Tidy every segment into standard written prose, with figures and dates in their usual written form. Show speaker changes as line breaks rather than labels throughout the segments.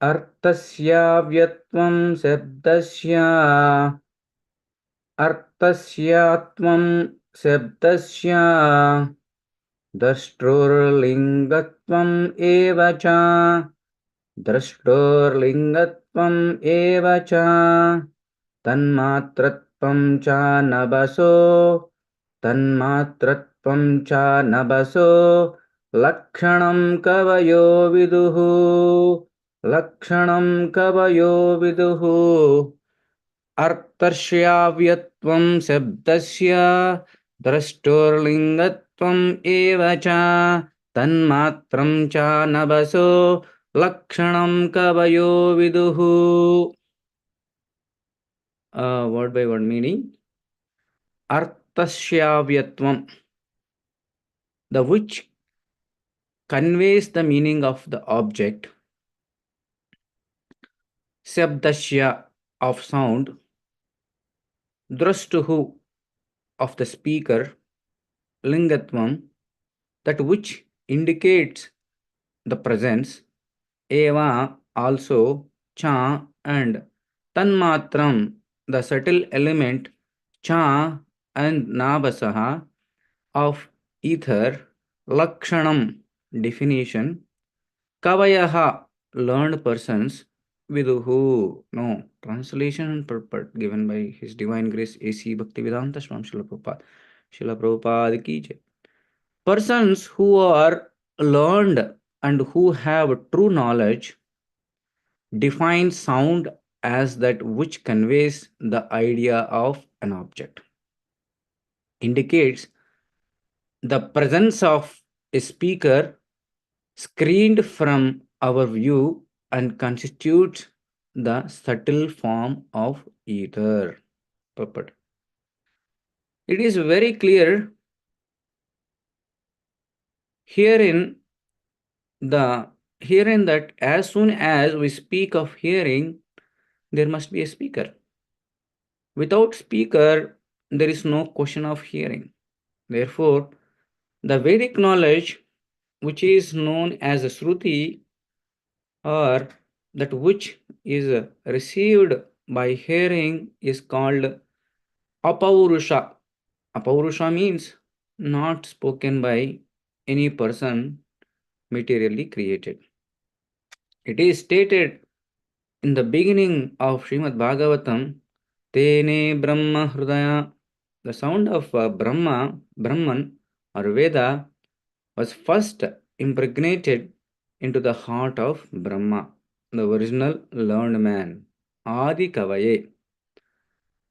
अर्थस्याव्यत्वं शब्दस्य अर्थस्यात्वं शब्दस्य द्रष्टुर्लिङ्गत्वम् एव च द्रष्टुर्लिङ्गत्वम् एव च तन्मात्रत्वं च नभसो तन्मात्रत्वं च नभसो लक्षणं कवयो विदुः लक्षणं कवयो विदुः अर्थस्याव्यत्वं शब्दस्य द्रष्टुर्लिङ्गत्वम् एव च तन्मात्रं च नभसो लक्षणं कवयो विदुः. Word by word meaning. Arthasyavyatvam, the which conveys the meaning of the object. Shabdasya, of sound. Drashtuhu, of the speaker. Lingatvam, that which indicates the presence. Eva, also. Cha, and tanmatram, the subtle element. Cha and nabasaha, of ether. Lakshanam, definition. Kavayaha, learned persons. Viduhu, no. Translation and purport given by His Divine Grace A.C. Bhaktivedanta Swami Srila Prabhupada. Srila Prabhupada ki jai. Persons who are learned and who have true knowledge define sound as that which conveys the idea of an object, indicates the presence of a speaker screened from our view and constitutes the subtle form of ether. Puppet. It is very clear herein that as soon as we speak of hearing, there must be a speaker. Without speaker, there is no question of hearing. Therefore, the Vedic knowledge, which is known as a Shruti, or that which is received by hearing, is called Apaurusha. Apaurusha means not spoken by any person materially created. It is stated in the beginning of Srimad Bhagavatam, Tene Brahma Hrudaya, the sound of Brahman or Veda was first impregnated into the heart of Brahma, the original learned man, Adi Kavaye.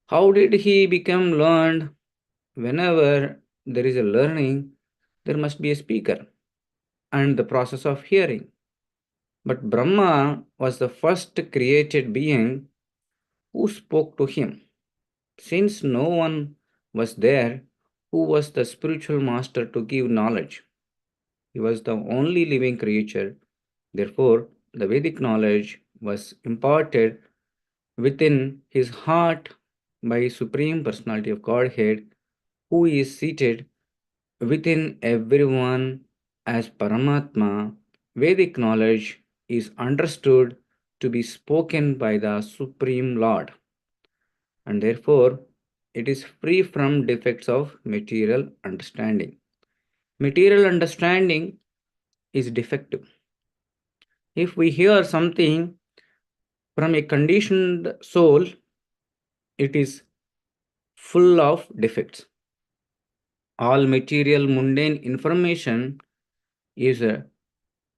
How did he become learned? Whenever there is a learning, there must be a speaker and the process of hearing. But Brahma was the first created being who spoke to him. Since no one was there who was the spiritual master to give knowledge, he was the only living creature. Therefore, the Vedic knowledge was imparted within his heart by Supreme Personality of Godhead, who is seated within everyone as Paramatma. Vedic knowledge is understood to be spoken by the Supreme Lord, and therefore it is free from defects of material understanding. Material understanding is defective. If we hear something from a conditioned soul, it is full of defects. All material mundane information is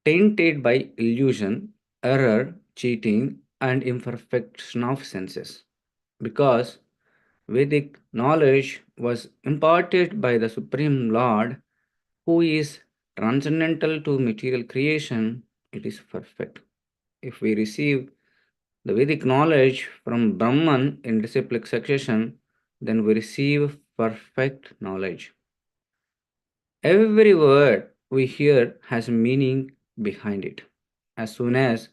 tainted by illusion, error, cheating, and imperfection of senses. Because Vedic knowledge was imparted by the Supreme Lord, who is transcendental to material creation, it is perfect. If we receive the Vedic knowledge from Brahman in disciplic succession, then we receive perfect knowledge. Every word we hear has meaning behind it. As soon as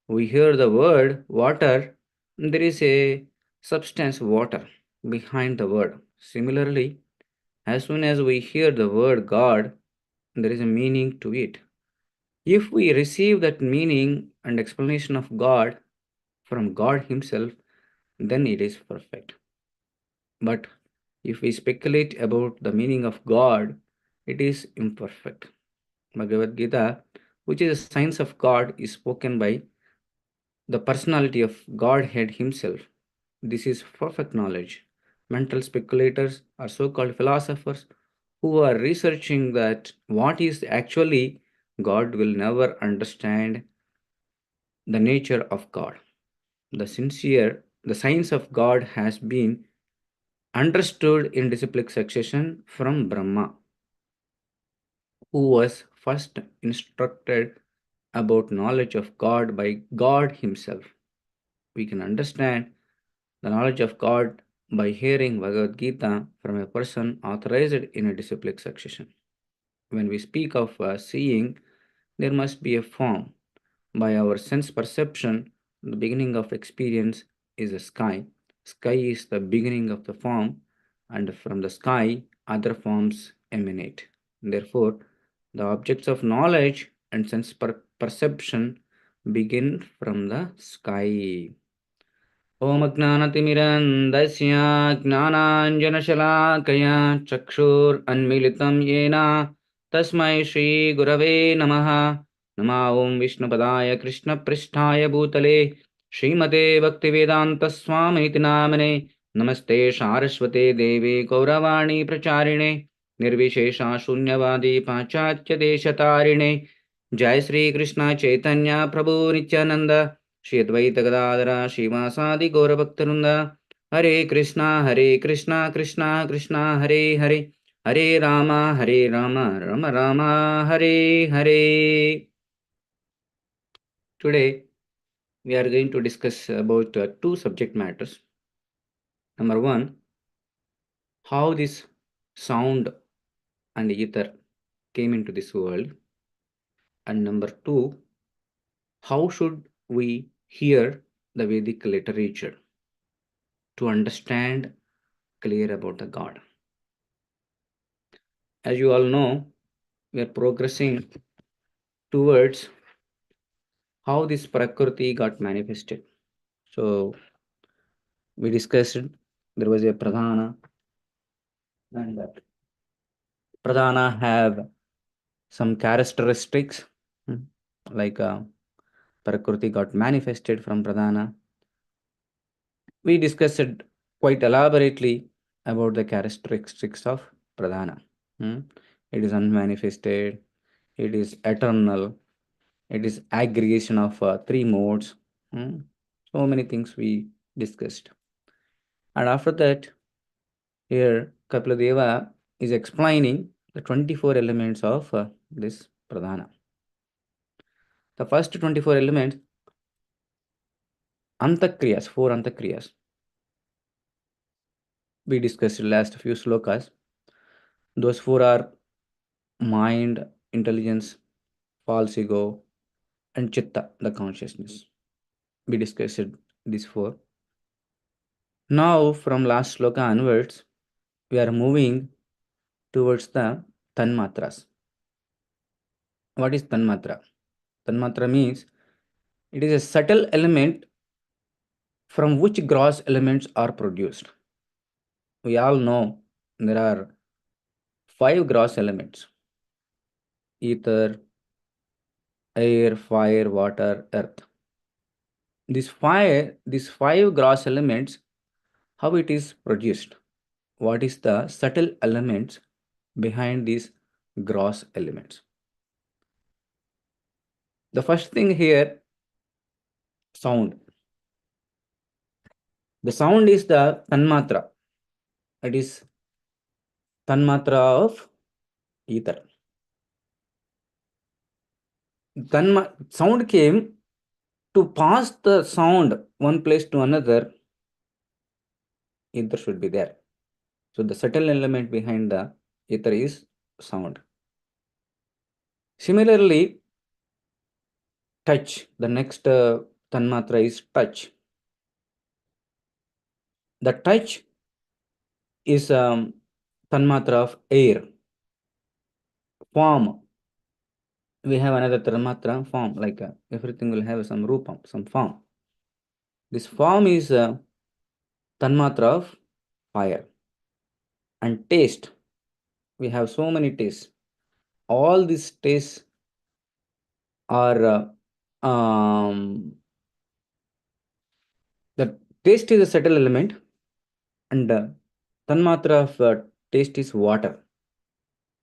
we hear the word water, there is a substance water behind the word. Similarly, as soon as we hear the word God, there is a meaning to it. If we receive that meaning and explanation of God from God Himself, then it is perfect. But if we speculate about the meaning of God, it is imperfect. Bhagavad Gita, which is a science of God, is spoken by the personality of Godhead Himself. This is perfect knowledge. Mental speculators or so called philosophers who are researching that what is actually God will never understand the nature of God. The science of God has been understood in disciplic succession from Brahma, who was first instructed about knowledge of God by God Himself. We can understand the knowledge of God by hearing Bhagavad Gita from a person authorized in a disciplic succession. When we speak of seeing, there must be a form. By our sense perception, the beginning of experience is a sky. Sky is the beginning of the form, and from the sky, other forms emanate. Therefore, the objects of knowledge and sense perception begin from the sky. ॐ अज्ञानतिमिरन्दस्य ज्ञानाञ्जनशलाकया चक्षुरन्मीलितं येन तस्मै श्रीगुरवे नमः। नमः ॐ विष्णुपदाय कृष्णपृष्ठाय भूतले श्रीमते भक्तिवेदान्तस्वामीति नामने। नमस्ते सारस्वते देवे गौरवाणी प्रचारिणे निर्विशेषा शून्यवादी पाश्चात्यदेशतारिणे। जय श्री कृष्ण चैतन्य प्रभु नित्यानंद श्री अद्वैत गदाधर श्रीवासादि गौरभक्तवृंद। हरे कृष्णा कृष्णा कृष्णा हरे हरे, हरे Ram Ram Ram Hare Hare. Today we are going to discuss about two subject matters. Number one, how this sound and ether came into this world, and number two, how should we hear the Vedic literature to understand clear about the God. As you all know, we are progressing towards how this Prakriti got manifested. So we discussed there was a Pradhana, and that Pradhana have some characteristics, like Prakriti got manifested from Pradhana. We discussed quite elaborately about the characteristics of Pradhana. It is unmanifested, it is eternal, it is aggregation of three modes. So many things we discussed. And after that, here Kapiladeva is explaining the 24 elements of this Pradhana. The first 24 elements, Antakriyas, four Antakriyas. We discussed last few slokas. Those four are mind, intelligence, false ego, and chitta, the consciousness. We discussed these four. Now, from last sloka onwards, we are moving towards the tanmatras. What is tanmatra? Tanmatra means it is a subtle element from which gross elements are produced. We all know there are five gross elements: ether, air, fire, water, earth. These five gross elements, how it is produced? What is the subtle elements behind these gross elements? The first thing here, sound. The sound is the tanmatra. It is tanmatra of ether. Sound came to pass the sound one place to another. Ether should be there. So the subtle element behind the ether is sound. Similarly, touch. The next tanmatra is touch. The touch is tanmatra of air. Form. we have another Tanmatra form, like everything will have some rupam, some form. This form is Tanmatra of fire. And taste, we have so many tastes. All these tastes are the taste is a subtle element, and Tanmatra of taste is water.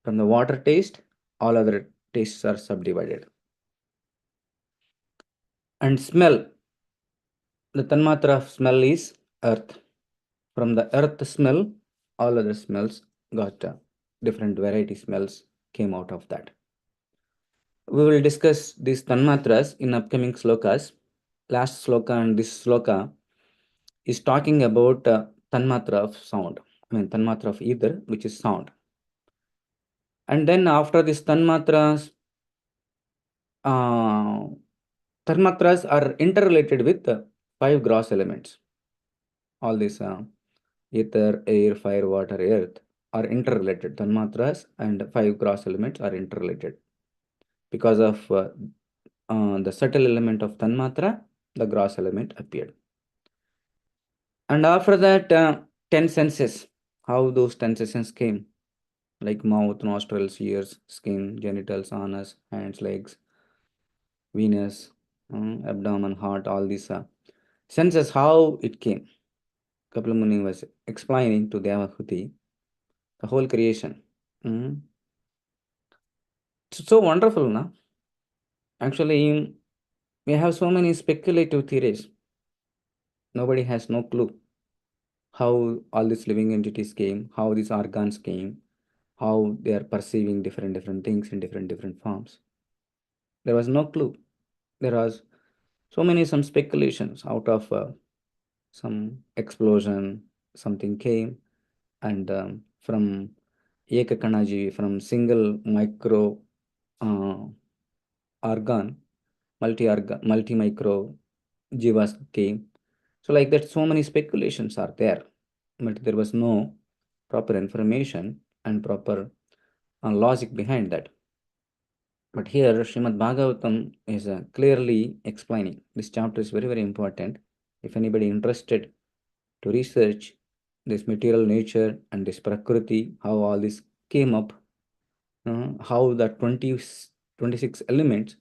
From the water taste, all other tastes are subdivided. And smell, the Tanmatra of smell is earth. From the earth smell, all other smells got different variety smells came out of that. We will discuss these Tanmatras in upcoming slokas. Last sloka and this sloka is talking about Tanmatra of sound. I mean, Tanmatra of ether, which is sound. And then after this Tanmatras, uh, Tanmatras are interrelated with five gross elements. All these ether, air, fire, water, earth are interrelated. Tanmatras and five gross elements are interrelated. Because of the subtle element of Tanmatra, the gross element appeared. And after that, 10 senses, how those 10 senses came, like mouth, nostrils, ears, skin, genitals, anus, hands, legs, Venus, abdomen, heart, all these senses, how it came. Kapila Muni was explaining to Devahuti the whole creation. Mm. So wonderful, na? Actually, we have so many speculative theories. Nobody has no clue how all these living entities came, how these organs came, how they are perceiving different things in different forms. There was no clue. There was so many some speculations out of some explosion, something came, and from Ekakanaji, from single micro uh, organ, multi micro jivas came. So like that, so many speculations are there, but there was no proper information and proper logic behind that. But here, Srimad Bhagavatam is clearly explaining. This chapter is very important. If anybody interested to research this material nature and this Prakriti, how all this came up, how the 26 elements,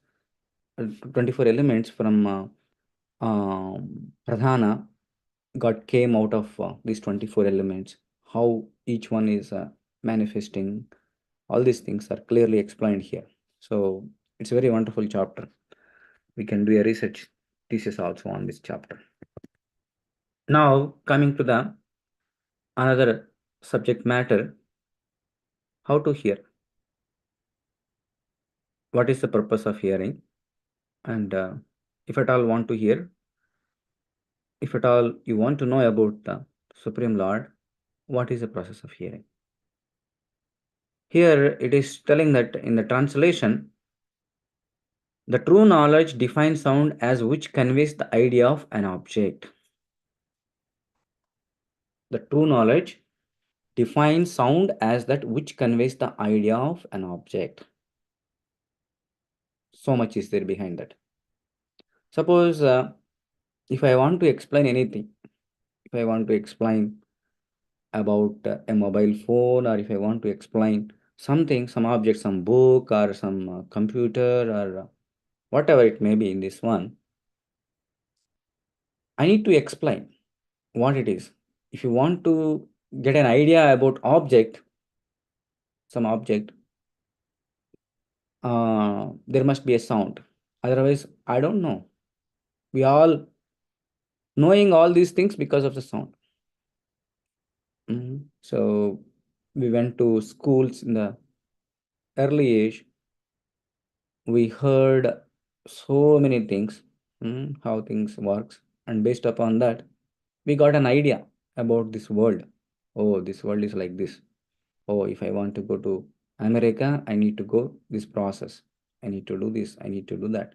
24 elements from Pradhana got came out of these 24 elements, how each one is manifesting, all these things are clearly explained here. So it's a very wonderful chapter. We can do a research thesis also on this chapter. Now coming to the another subject matter, how to hear. What is the purpose of hearing? And if at all want to hear, if at all you want to know about the Supreme Lord, what is the process of hearing? Here it is telling that in the translation, the true knowledge defines sound as which conveys the idea of an object. The true knowledge defines sound as that which conveys the idea of an object. So much is there behind that. Suppose if I want to explain anything, if I want to explain about a mobile phone, or if I want to explain something, some object, some book, or some computer, or whatever it may be in this one, I need to explain what it is. If you want to get an idea about object, some object, there must be a sound. Otherwise, I don't know. We all knowing all these things because of the sound. So we went to schools in the early age. We heard so many things, how things works, and based upon that, we got an idea about this world. Oh, this world is like this. Oh, if I want to go to America, I need to go this process. I need to do this. I need to do that.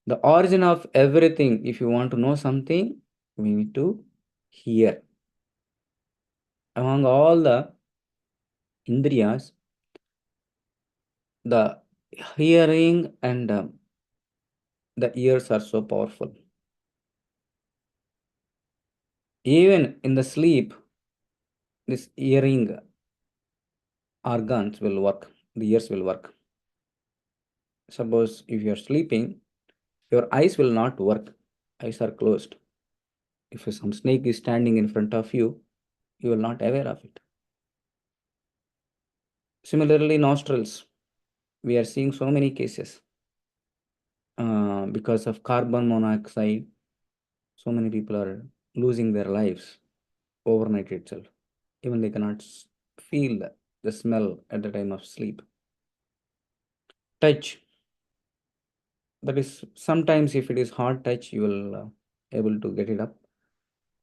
The origin of everything, if you want to know something, we need to hear. Among all the indriyas, the Hearing and the ears are so powerful. Even in the sleep, this hearing organs will work, the ears will work. Suppose if you are sleeping, your eyes will not work, eyes are closed. If some snake is standing in front of you, you will not aware of it. Similarly, nostrils, we are seeing so many cases because of carbon monoxide. So many people are losing their lives overnight itself. Even they cannot feel the smell at the time of sleep. Touch, that is sometimes if it is hard touch, you will able to get it up.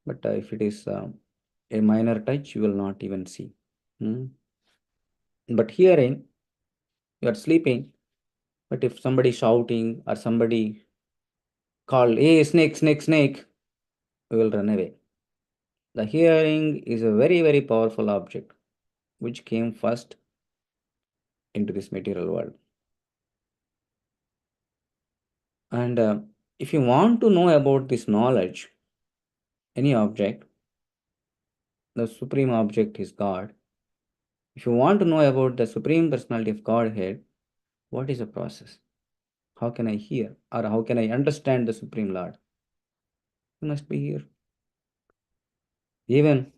But if it is a minor touch, you will not even see. Hmm. But hearing, you are sleeping. But if somebody shouting or somebody call, hey, snake, snake, snake, we will run away. The hearing is a very, very powerful object which came first into this material world. And if you want to know about this knowledge, any object, the supreme object is God. If you want to know about the supreme personality of Godhead, what is the process? How can I hear or how can I understand the Supreme Lord? You must be here. Even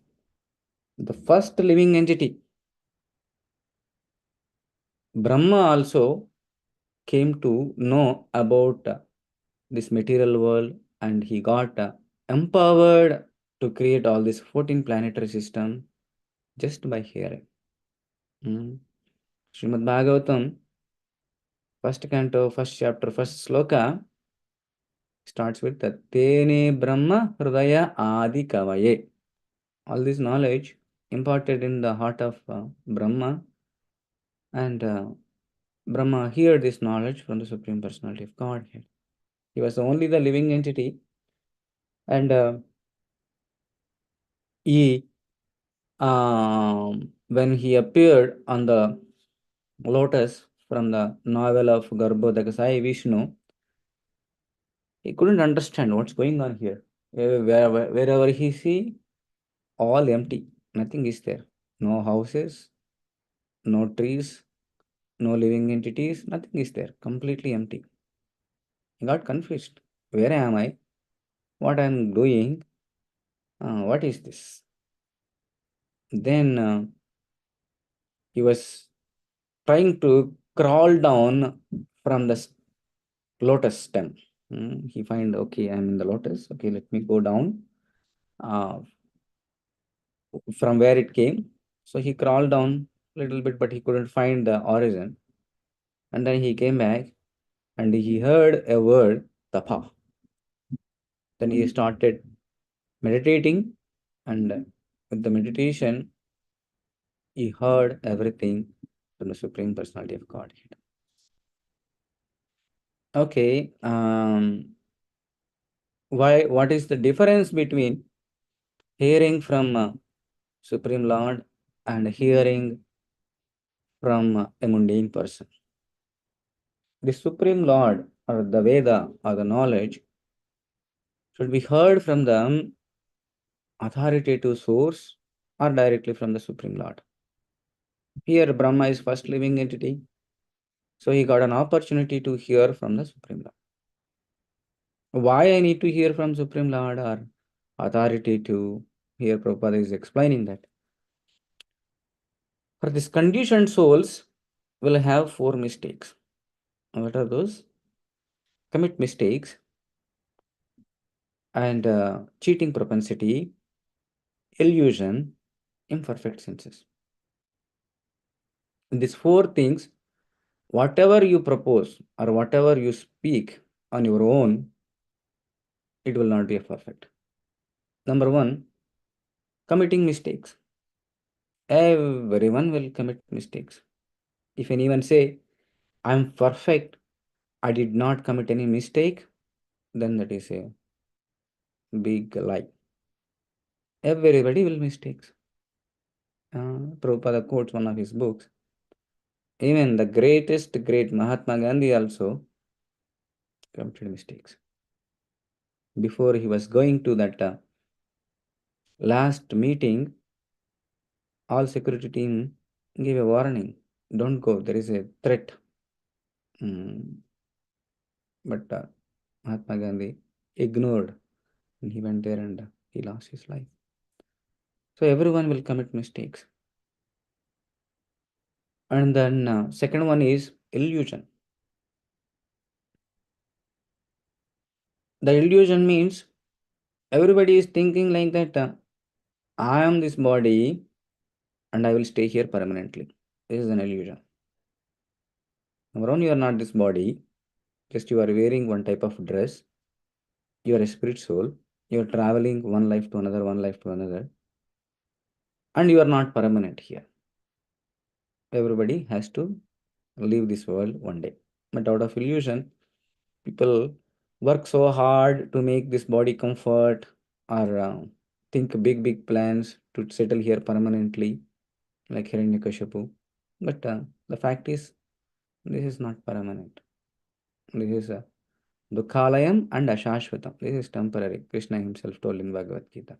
the first living entity, Brahma also came to know about this material world and he got empowered to create all this 14 planetary system just by hearing. Srimad Bhagavatam, first canto, first chapter, first sloka starts with the Tene Brahma Hridaya Adi Kavaye. All this knowledge imparted in the heart of Brahma, and Brahma heard this knowledge from the Supreme Personality of Godhead. He was only the living entity, and he, when he appeared on the lotus from the novel of Garbhodaka Sai Vishnu, he couldn't understand what's going on here. Wherever he see, all empty, nothing is there. No houses, no trees, no living entities, nothing is there, completely empty. He got confused. Where am I? What I am doing? What is this? Then he was trying to crawl down from the lotus stem. He find, okay, I'm in the lotus. Okay, let me go down uh, from where it came. So he crawled down a little bit, but he couldn't find the origin. And then he came back and he heard a word, tapa. Then he started meditating, and with the meditation, he heard everything from the Supreme Personality of Godhead. Okay, what is the difference between hearing from Supreme Lord and hearing from a mundane person? The Supreme Lord or the Veda or the knowledge should be heard from the authoritative source or directly from the Supreme Lord. Here, Brahma is first living entity, so he got an opportunity to hear from the Supreme Lord. Why I need to hear from Supreme Lord or authority to hear? Prabhupada is explaining that. For this conditioned souls will have four mistakes. What are those? Commit mistakes and cheating propensity, illusion, imperfect senses. In these four things, whatever you propose or whatever you speak on your own, it will not be perfect. Number one, committing mistakes. Everyone will commit mistakes. If anyone say, I'm perfect, I did not commit any mistake, then that is a big lie. Everybody will mistakes. Prabhupada quotes one of his books. Even the great Mahatma Gandhi also committed mistakes. Before he was going to that last meeting, all security team gave a warning. Don't go. There is a threat. Mm, but Mahatma Gandhi ignored, and he went there and he lost his life. So everyone will commit mistakes. And then second one is illusion. The illusion means everybody is thinking like that. I am this body and I will stay here permanently. This is an illusion. Number one, you are not this body. Just you are wearing one type of dress. You are a spirit soul. You are traveling one life to another, one life to another, and you are not permanent here. Everybody has to leave this world one day. But out of illusion, people work so hard to make this body comfort or think big plans to settle here permanently, like Hiranyakashipu. But the fact is, this is not permanent. This is a Dukhalayam and Ashashvatam. This is temporary. Krishna himself told in Bhagavad Gita.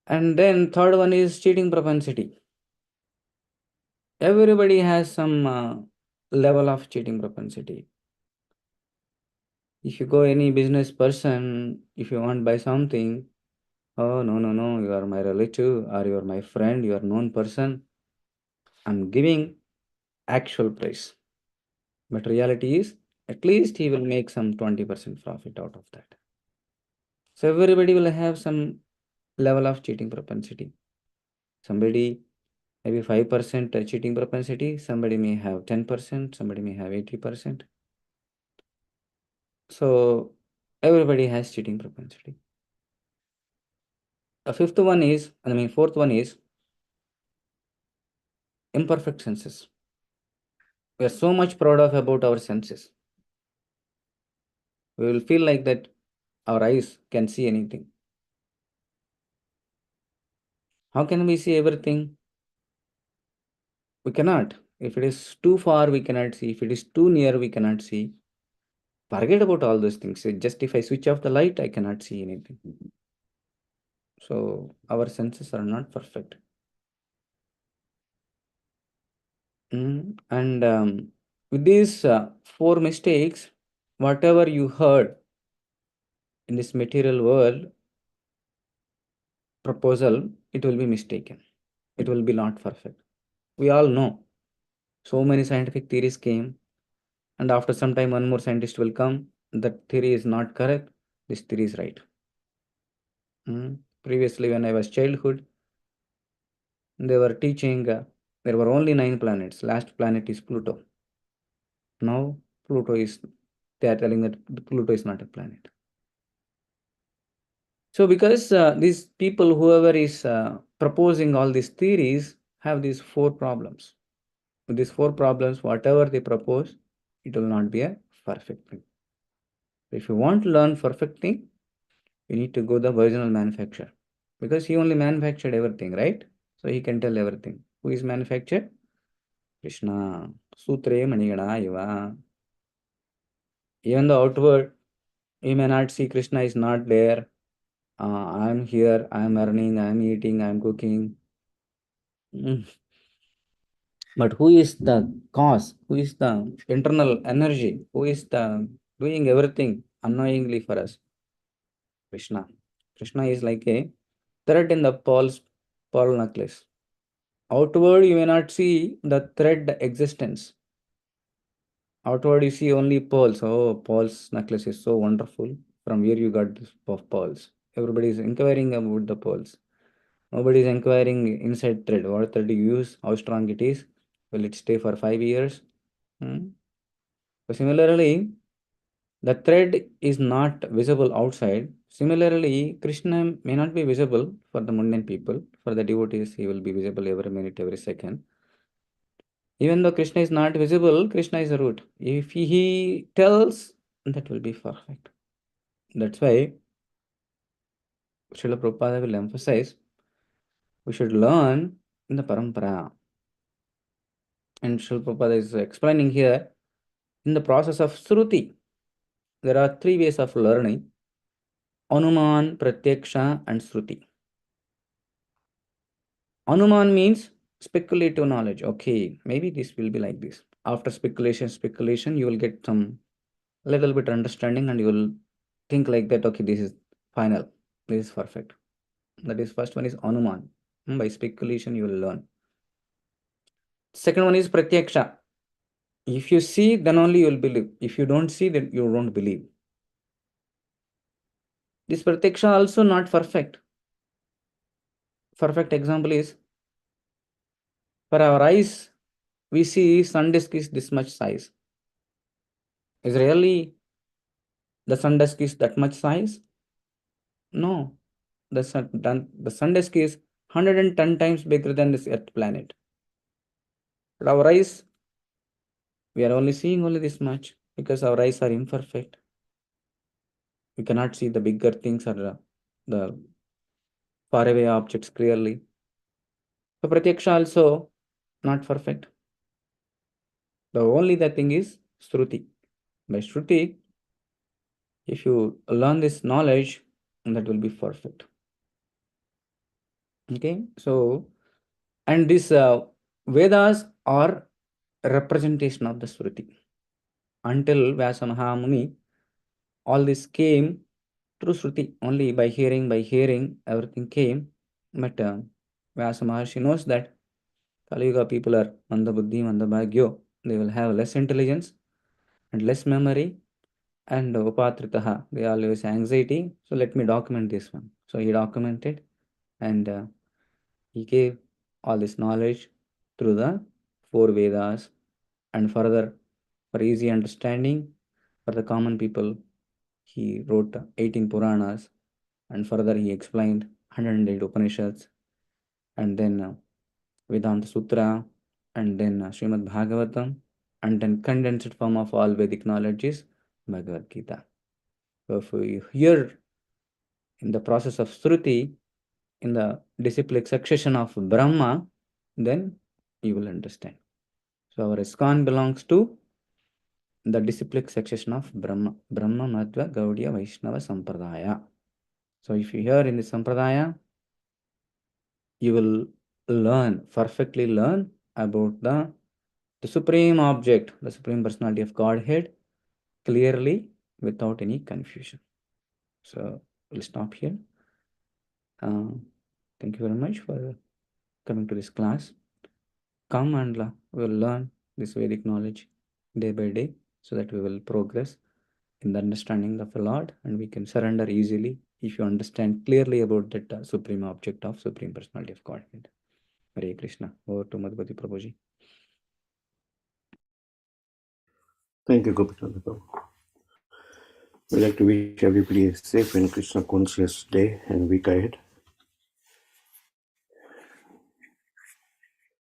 And then third one is cheating propensity. Everybody has some level of cheating propensity. If you go any business person, if you want to buy something, oh no, you are my relative or you are my friend, you are known person. I'm giving actual price. But reality is at least he will make some 20% profit out of that. So everybody will have some level of cheating propensity. Somebody maybe 5% cheating propensity, somebody may have 10%, somebody may have 80%. So everybody has cheating propensity. The fourth one is imperfect senses. We are so much proud of about our senses. We will feel like that our eyes can see anything. How can we see everything? We cannot. If it is too far, we cannot see. If it is too near, we cannot see. Forget about all those things. Just if I switch off the light, I cannot see anything. So our senses are not perfect. And with these four mistakes, whatever you heard in this material world proposal, it will be mistaken. It will be not perfect. We all know so many scientific theories came, and after some time, one more scientist will come. That theory is not correct. This theory is right. Previously, when I was childhood, they were teaching there were only 9 planets. Last planet is Pluto. Now Pluto is. They are telling that Pluto is not a planet. So because these people, whoever is proposing all these theories, have these four problems. With these four problems, whatever they propose, it will not be a perfect thing. If you want to learn perfect thing, you need to go the original manufacturer because he only manufactured everything, right? So he can tell everything. Who is manufactured? Krishna. Sutre Manigana Iva. Even the outward, you may not see Krishna is not there. I'm here, I'm earning, I'm eating, I'm cooking. Mm. But who is the cause? Who is the internal energy? Who is the doing everything unknowingly for us? Krishna. Krishna is like a thread in the pearl necklace. Outward, you may not see the thread existence. Outward, you see only pearls. Oh, pearls necklace is so wonderful. From where you got this of pearls? Everybody is inquiring about the pearls. Nobody is inquiring inside thread. What thread you use? How strong it is? Will it stay for 5 years? Hmm? So similarly, the thread is not visible outside. Similarly, Krishna may not be visible for the mundane people. For the devotees, he will be visible every minute, every second. Even though Krishna is not visible, Krishna is a root. If he tells, that will be perfect. That's why Srila Prabhupada will emphasize we should learn in the parampara. And Srila Prabhupada is explaining here, in the process of Shruti, there are three ways of learning: Anuman, Pratyaksha, and Shruti. Anuman means speculative knowledge. Okay, maybe this will be like this. After speculation, you will get some little bit understanding and you will think like that, okay, this is final, this is perfect. That is first one is Anuman. By speculation, you will learn. Second one is Pratyaksha. If you see, then only you will believe. If you don't see, then you don't believe. This Pratyaksha also not perfect. Perfect example is, for our eyes, we see sun disk is this much size. Is really the sun disk is that much size? No. The sun disk is 110 times bigger than this Earth planet. But our eyes, we are only seeing only this much because our eyes are imperfect. We cannot see the bigger things or the faraway objects clearly. So Pratyaksha also not perfect. The thing is Shruti. By Shruti, if you learn this knowledge, that will be perfect. Okay, so and these Vedas are a representation of the Shruti. Until Vyasa Mahamuni, all this came through Shruti. Only by hearing, everything came. But Vyasa Maharshi knows that Kali Yuga people are Manda Buddhi, Manda Bhagyo. They will have less intelligence and less memory and Upatritaha. They always anxiety. So let me document this one. So he documented and he gave all this knowledge through the four Vedas, and further, for easy understanding for the common people, he wrote 18 Puranas, and further he explained 108 Upanishads, and then Vedanta Sutra, and then Srimad Bhagavatam, and then condensed form of all Vedic knowledge is Bhagavad Gita. So if we hear in the process of Shruti, in the disciplic succession of Brahma, then you will understand. So our ISKCON belongs to the disciplic succession of Brahma, Madhva, Gaudiya, Vaishnava, Sampradaya. So if you hear in the Sampradaya, you will perfectly learn about the supreme object, the supreme personality of Godhead, clearly without any confusion. So we'll stop here. Thank you very much for coming to this class. Come and we'll learn this Vedic knowledge day by day so that we will progress in the understanding of the Lord and we can surrender easily if you understand clearly about that supreme object of supreme personality of Godhead. Hare Krishna. Over to Madhupati Prabhuji.
Thank you, Gopinath. We'd like to wish everybody a safe and Krishna conscious day and week ahead.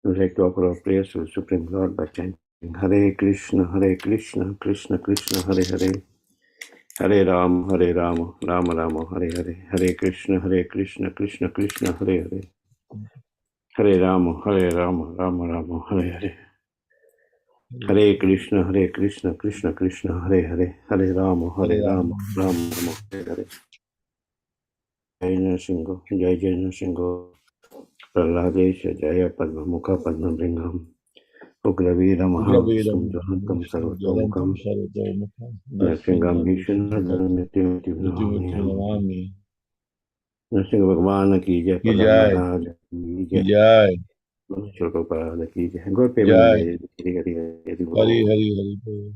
We'd like to offer our prayers to the Supreme Lord by chanting Hare Krishna, Krishna Krishna, Hare Hare, Hare Rama, Rama Rama, Hare Hare, Hare Krishna, Krishna Krishna, Hare Hare, Hare Rama, Rama Rama, Hare Hare. Hare Krishna, Krishna Krishna, Hare Hare, Hare Rama, Rama Rama, Hare Hare. Jai Nrsimha, Jai Nrsimha, Praladesha, Jaya Padma Mukha Padma Bringam, Ugraveera Mahamstam Jahantam Sarvatomukam, Nrsimham Vishnu Nrsimha Nrsimha Bhagwan ki Jai, Prahlad Maharaj ki Jai, Prabhupada ki Jai, Gaur Premanande, Hari Hari Hari Hari.